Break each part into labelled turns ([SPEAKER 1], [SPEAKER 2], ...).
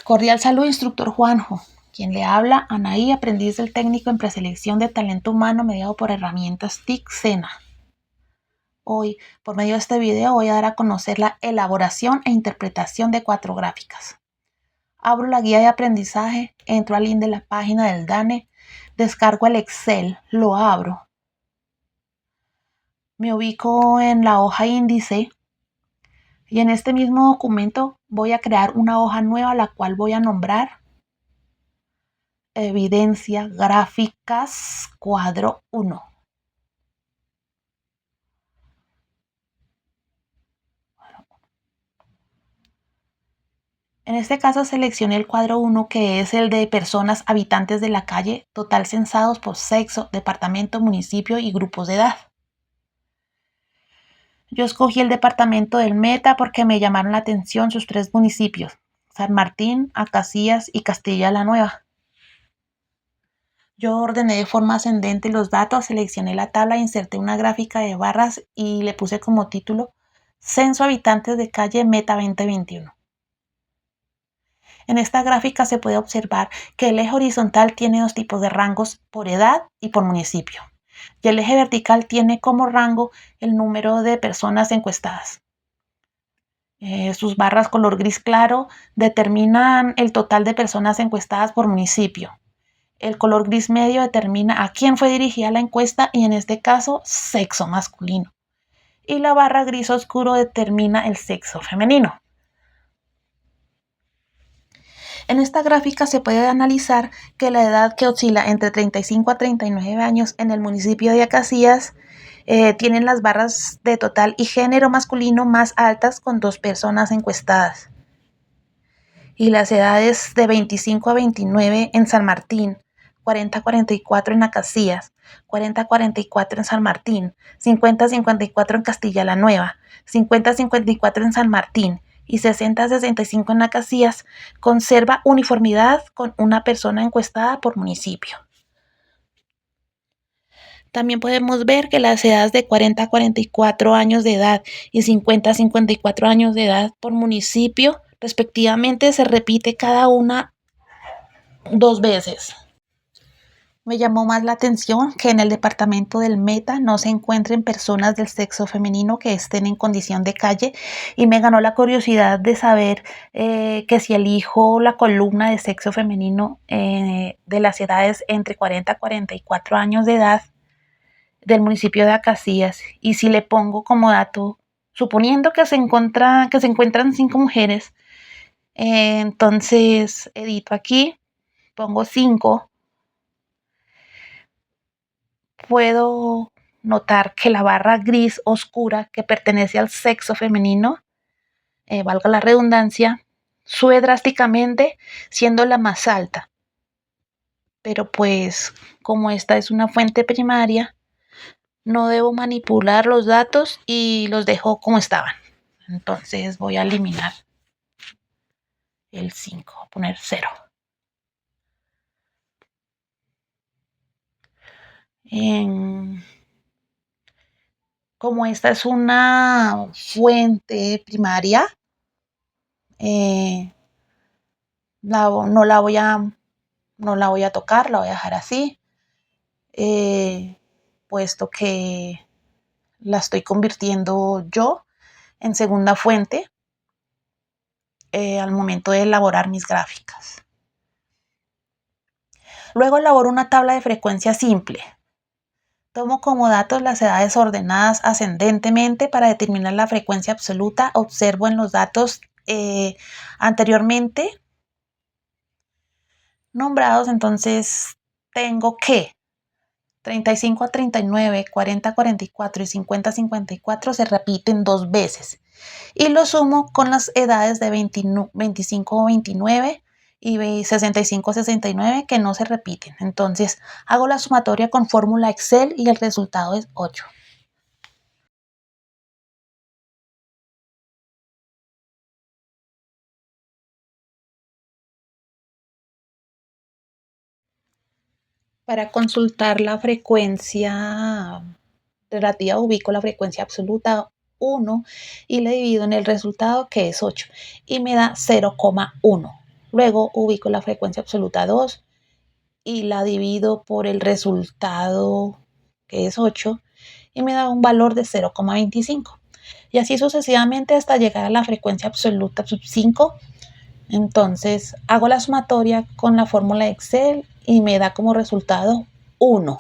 [SPEAKER 1] Cordial saludo, instructor Juanjo. Quien le habla, Anaí, aprendiz del técnico en preselección de talento humano mediado por herramientas TIC SENA. Hoy, por medio de este video, voy a dar a conocer la elaboración e interpretación de 4 gráficas. Abro la guía de aprendizaje, entro al link de la página del DANE, descargo el Excel, lo abro. Me ubico en la hoja índice y en este mismo documento voy a crear una hoja nueva, la cual voy a nombrar Evidencia Gráficas Cuadro 1. En este caso seleccioné el cuadro 1, que es el de personas habitantes de la calle, total censados por sexo, departamento, municipio y grupos de edad. Yo escogí el departamento del Meta porque me llamaron la atención sus 3 municipios: San Martín, Acacías y Castilla la Nueva. Yo ordené de forma ascendente los datos, seleccioné la tabla, inserté una gráfica de barras y le puse como título Censo Habitantes de Calle Meta 2021. En esta gráfica se puede observar que el eje horizontal tiene 2 tipos de rangos, por edad y por municipio, y el eje vertical tiene como rango el número de personas encuestadas. Sus barras color gris claro determinan el total de personas encuestadas por municipio. El color gris medio determina a quién fue dirigida la encuesta y en este caso sexo masculino. Y la barra gris oscuro determina el sexo femenino. En esta gráfica se puede analizar que la edad, que oscila entre 35 a 39 años en el municipio de Acacías, tienen las barras de total y género masculino más altas, con 2 personas encuestadas. Y las edades de 25 a 29 en San Martín, 40 a 44 en Acacías, 40 a 44 en San Martín, 50 a 54 en Castilla la Nueva, 50 a 54 en San Martín y 60 a 65 en Acacías, conserva uniformidad con una persona encuestada por municipio. También podemos ver que las edades de 40 a 44 años de edad y 50 a 54 años de edad por municipio, respectivamente, se repite cada una 2 veces. Me llamó más la atención que en el departamento del Meta no se encuentren personas del sexo femenino que estén en condición de calle, y me ganó la curiosidad de saber que si elijo la columna de sexo femenino de las edades entre 40 a 44 años de edad del municipio de Acacías, y si le pongo como dato, suponiendo que se encuentran 5 mujeres, entonces edito aquí, pongo 5. Puedo notar que la barra gris oscura, que pertenece al sexo femenino, valga la redundancia, sube drásticamente, siendo la más alta. Pero pues, como esta es una fuente primaria, no debo manipular los datos y los dejo como estaban. Entonces voy a eliminar el 5, voy a poner 0. Como esta es una fuente primaria, no la voy a tocar, la voy a dejar así, puesto que la estoy convirtiendo yo en segunda fuente al momento de elaborar mis gráficas. Luego elaboro una tabla de frecuencia simple. Tomo como datos las edades ordenadas ascendentemente para determinar la frecuencia absoluta. Observo en los datos anteriormente nombrados, entonces tengo que 35 a 39, 40 a 44 y 50 a 54 se repiten 2 veces. Y lo sumo con las edades de 25 a 29 y 65 a 69, que no se repiten. Entonces hago la sumatoria con fórmula Excel y el resultado es 8. Para consultar la frecuencia relativa, ubico la frecuencia absoluta 1 y le divido en el resultado, que es 8, y me da 0,1. Luego ubico la frecuencia absoluta 2 y la divido por el resultado, que es 8, y me da un valor de 0,25. Y así sucesivamente hasta llegar a la frecuencia absoluta 5. Entonces hago la sumatoria con la fórmula Excel y me da como resultado 1.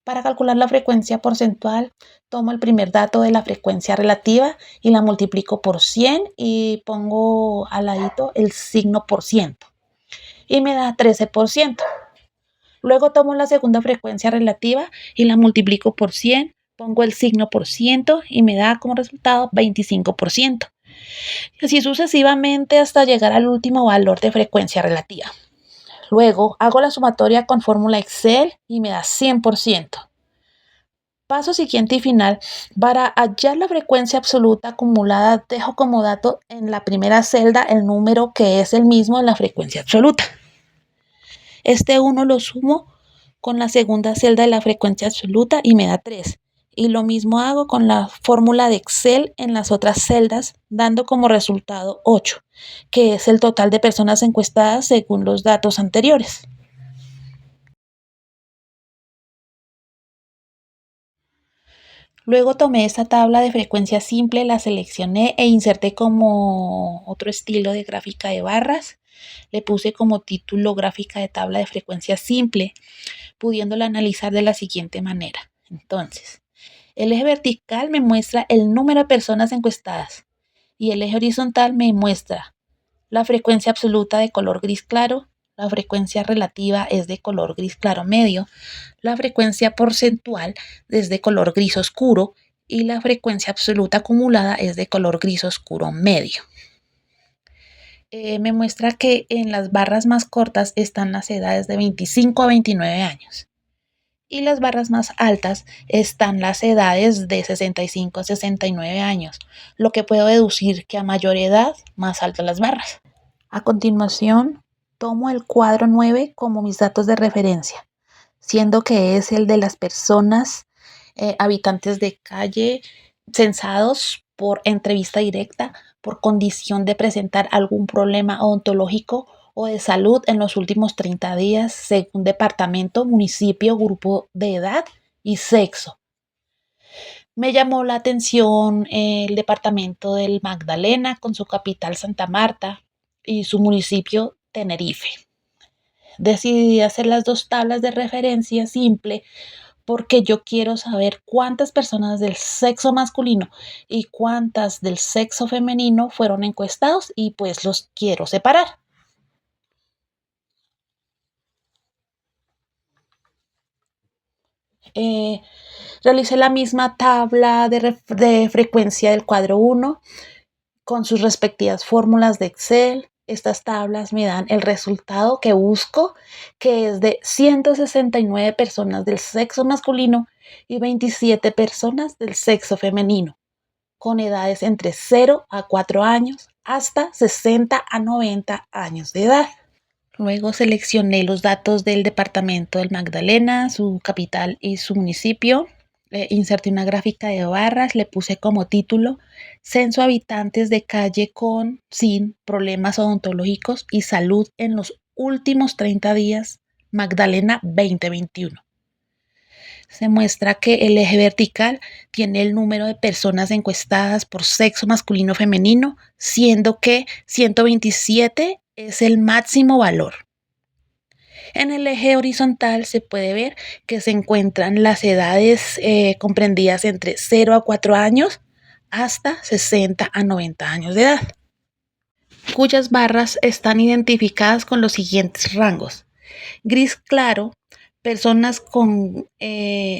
[SPEAKER 1] Para calcular la frecuencia porcentual, tomo el primer dato de la frecuencia relativa y la multiplico por 100 y pongo al ladito el signo por ciento y me da 13%. Luego tomo la segunda frecuencia relativa y la multiplico por 100, pongo el signo por ciento y me da como resultado 25%. Y así sucesivamente hasta llegar al último valor de frecuencia relativa. Luego hago la sumatoria con fórmula Excel y me da 100%. Paso siguiente y final, para hallar la frecuencia absoluta acumulada, dejo como dato en la primera celda el número que es el mismo de la frecuencia absoluta. Este 1 lo sumo con la segunda celda de la frecuencia absoluta y me da 3. Y lo mismo hago con la fórmula de Excel en las otras celdas, dando como resultado 8, que es el total de personas encuestadas según los datos anteriores. Luego tomé esta tabla de frecuencia simple, la seleccioné e inserté como otro estilo de gráfica de barras. Le puse como título gráfica de tabla de frecuencia simple, pudiéndola analizar de la siguiente manera. Entonces, el eje vertical me muestra el número de personas encuestadas y el eje horizontal me muestra la frecuencia absoluta de color gris claro, la frecuencia relativa es de color gris claro medio, la frecuencia porcentual es de color gris oscuro y la frecuencia absoluta acumulada es de color gris oscuro medio. Me muestra que en las barras más cortas están las edades de 25 a 29 años y las barras más altas están las edades de 65 a 69 años, lo que puedo deducir que a mayor edad, más altas las barras. A continuación, tomo el cuadro 9 como mis datos de referencia, siendo que es el de las personas habitantes de calle censados por entrevista directa, por condición de presentar algún problema odontológico o de salud en los últimos 30 días, según departamento, municipio, grupo de edad y sexo. Me llamó la atención el departamento del Magdalena con su capital Santa Marta y su municipio Tenerife. Decidí hacer las dos tablas de referencia simple porque yo quiero saber cuántas personas del sexo masculino y cuántas del sexo femenino fueron encuestados y pues los quiero separar. Eh, Realicé la misma tabla de frecuencia del cuadro 1 con sus respectivas fórmulas de Excel. Estas tablas me dan el resultado que busco, que es de 169 personas del sexo masculino y 27 personas del sexo femenino, con edades entre 0 a 4 años hasta 60 a 90 años de edad. Luego seleccioné los datos del departamento del Magdalena, su capital y su municipio. Inserté una gráfica de barras, le puse como título Censo habitantes de calle con, sin problemas odontológicos y salud en los últimos 30 días, Magdalena 2021. Se muestra que el eje vertical tiene el número de personas encuestadas por sexo masculino o femenino, siendo que 127 es el máximo valor. En el eje horizontal se puede ver que se encuentran las edades comprendidas entre 0 a 4 años hasta 60 a 90 años de edad, cuyas barras están identificadas con los siguientes rangos. Gris claro, personas con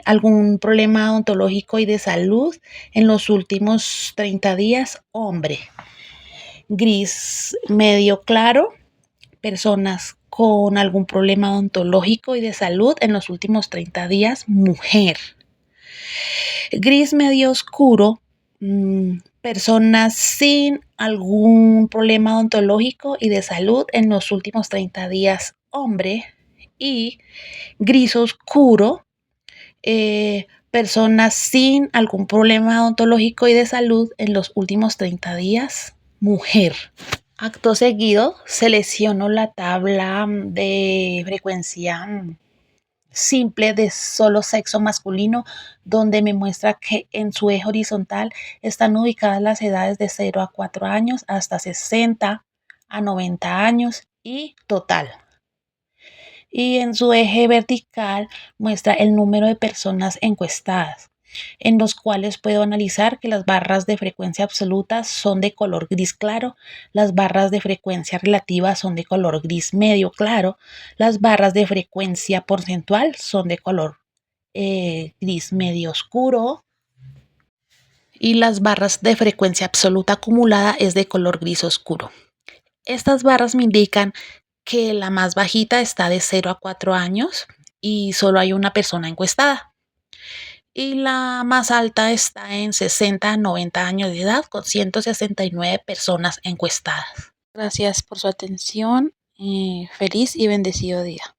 [SPEAKER 1] algún problema odontológico y de salud en los últimos 30 días, hombre. Gris medio claro, personas con algún problema odontológico y de salud en los últimos 30 días, mujer. Gris medio oscuro, personas sin algún problema odontológico y de salud en los últimos 30 días, hombre. Y gris oscuro, personas sin algún problema odontológico y de salud en los últimos 30 días, mujer. Acto seguido, selecciono la tabla de frecuencia simple de solo sexo masculino, donde me muestra que en su eje horizontal están ubicadas las edades de 0 a 4 años hasta 60 a 90 años y total. Y en su eje vertical muestra el número de personas encuestadas, en los cuales puedo analizar que las barras de frecuencia absoluta son de color gris claro, las barras de frecuencia relativa son de color gris medio claro, las barras de frecuencia porcentual son de color gris medio oscuro y las barras de frecuencia absoluta acumulada es de color gris oscuro. Estas barras me indican que la más bajita está de 0 a 4 años y solo hay una persona encuestada. Y la más alta está en 60 a 90 años de edad con 169 personas encuestadas. Gracias por su atención. Feliz y bendecido día.